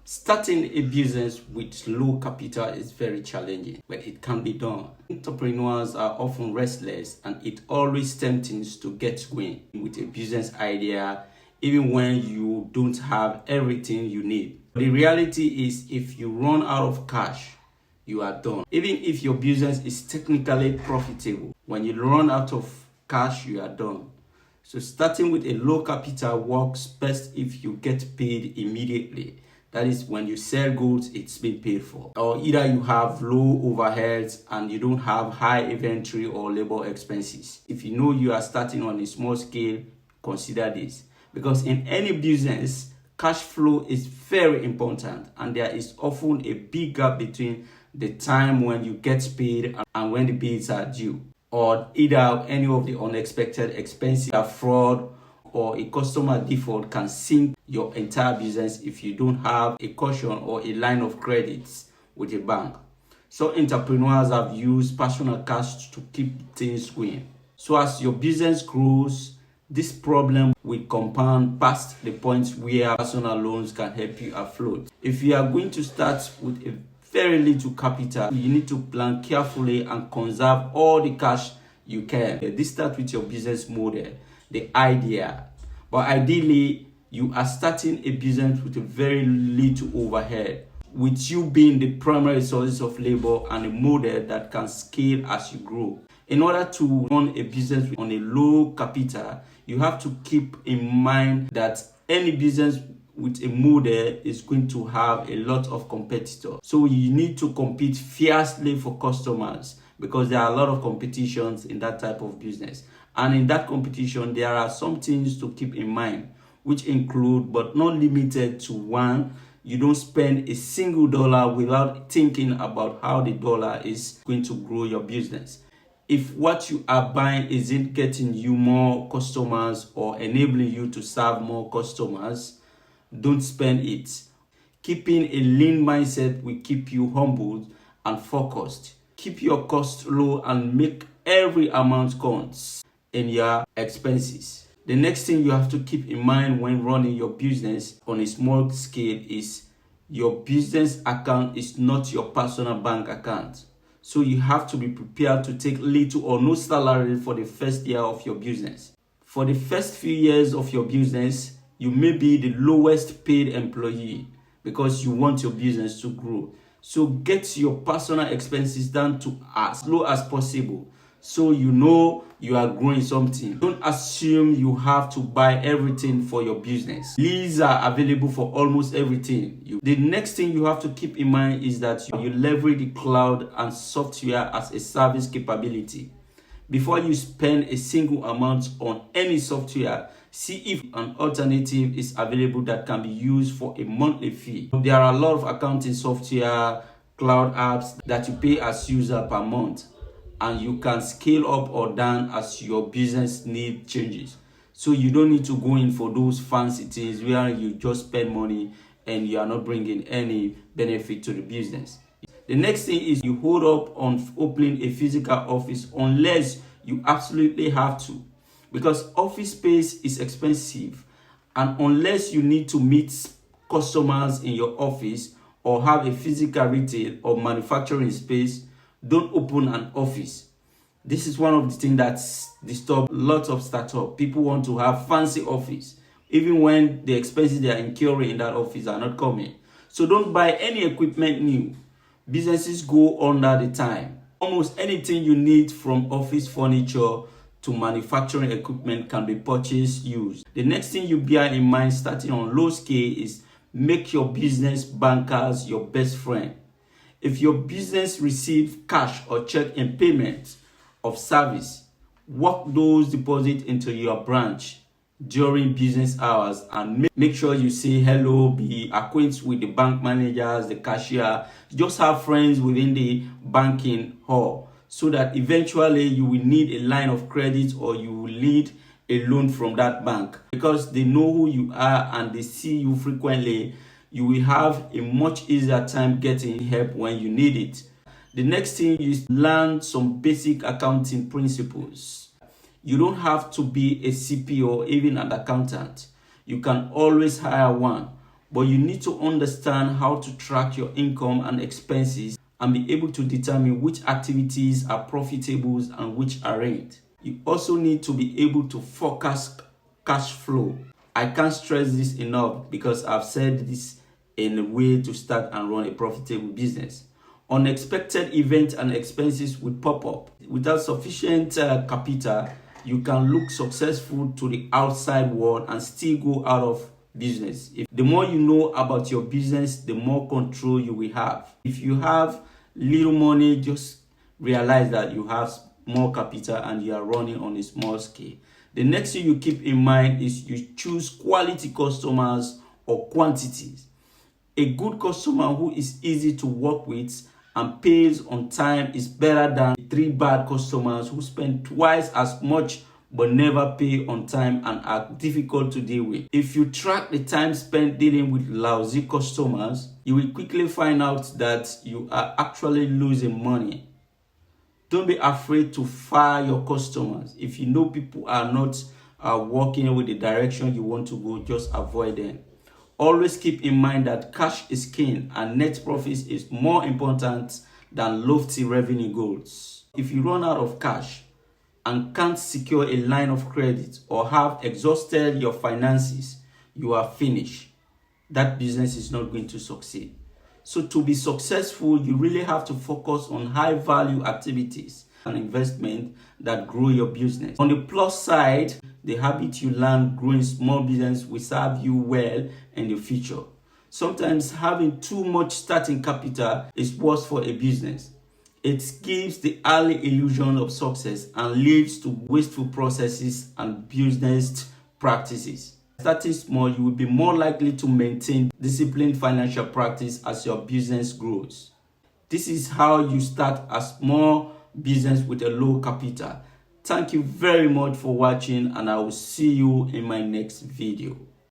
Starting a business with low capital is very challenging, but it can be done. Entrepreneurs are often restless and it always tempting to get going with a business idea even when you don't have everything you need. The reality is if you run out of cash, you are done. Even if your business is technically profitable, when you run out of cash, you are done. So starting with a low capital works best if you get paid immediately. That is, when you sell goods, it's been paid for. Or either you have low overheads and you don't have high inventory or labor expenses. If you know you are starting on a small scale, consider this. Because in any business, cash flow is very important and there is often a big gap between the time when you get paid and when the bills are due. Or either any of the unexpected expenses, a fraud or a customer default can sink your entire business if you don't have a caution or a line of credits with a bank. So entrepreneurs have used personal cash to keep things going. So as your business grows, this problem will compound past the point where personal loans can help you afloat. If you are going to start with a very little capital, you need to plan carefully and conserve all the cash you can. This starts with your business model, the idea. But ideally, you are starting a business with a very little overhead, with you being the primary source of labor and a model that can scale as you grow. In order to run a business on a low capital, you have to keep in mind that any business with a model is going to have a lot of competitors. So you need to compete fiercely for customers because there are a lot of competitions in that type of business. And in that competition, there are some things to keep in mind, which include, but not limited to, one, you don't spend a single dollar without thinking about how the dollar is going to grow your business. If what you are buying isn't getting you more customers or enabling you to serve more customers, don't spend it. Keeping a lean mindset will keep you humbled and focused. Keep your costs low and make every amount count in your expenses. The next thing you have to keep in mind when running your business on a small scale is your business account is not your personal bank account. So you have to be prepared to take little or no salary for the first year of your business. For the first few years of your business, you may be the lowest paid employee because you want your business to grow. So get your personal expenses down to as low as possible so you know you are growing something. Don't assume you have to buy everything for your business. Leads are available for almost everything. The next thing you have to keep in mind is that you leverage the cloud and software as a service capability. Before you spend a single amount on any software, see if an alternative is available that can be used for a monthly fee. There are a lot of accounting software, cloud apps that you pay as user per month, and you can scale up or down as your business need changes. So you don't need to go in for those fancy things where you just spend money and you are not bringing any benefit to the business. The next thing is you hold up on opening a physical office unless you absolutely have to, because office space is expensive, and unless you need to meet customers in your office or have a physical retail or manufacturing space, don't open an office. This is one of the things that disturb lots of startups. People want to have fancy office, even when the expenses they are incurring in that office are not coming. So don't buy any equipment new. Businesses go under the time. Almost anything you need, from office furniture to manufacturing equipment, can be purchased used. The next thing you bear in mind starting on low scale is make your business bankers your best friend. If your business receives cash or check in payment of service, work those deposits into your branch during business hours and make sure you say hello, be acquainted with the bank managers, the cashier. Just have friends within the banking hall so that eventually you will need a line of credit or you will need a loan from that bank. Because they know who you are and they see you frequently, you will have a much easier time getting help when you need it. The next thing is learn some basic accounting principles. You don't have to be a CPA or even an accountant. You can always hire one. but you need to understand how to track your income and expenses and be able to determine which activities are profitable and which aren't. You also need to be able to forecast cash flow. I can't stress this enough because I've said this in a way to start and run a profitable business. Unexpected events and expenses will pop up. Without sufficient capital, you can look successful to the outside world and still go out of business. The more you know about your business, the more control you will have. If you have little money, just realize that you have more capital and you are running on a small scale. The next thing you keep in mind is you choose quality customers or quantities. A good customer who is easy to work with and pays on time is better than 3 bad customers who spend twice as much but never pay on time and are difficult to deal with. If you track the time spent dealing with lousy customers, you will quickly find out that you are actually losing money. Don't be afraid to fire your customers. If you know people are not working with the direction you want to go, just avoid them. Always keep in mind that cash is king and net profits is more important than lofty revenue goals. If you run out of cash and can't secure a line of credit or have exhausted your finances, you are finished. That business is not going to succeed. So to be successful, you really have to focus on high value activities and investment that grow your business. On the plus side, the habit you learn growing small business will serve you well in the future. Sometimes having too much starting capital is worse for a business. It gives the early illusion of success and leads to wasteful processes and business practices. Starting small, you will be more likely to maintain disciplined financial practice as your business grows. This is how you start a small business with a low capital. Thank you very much for watching, and I will see you in my next video.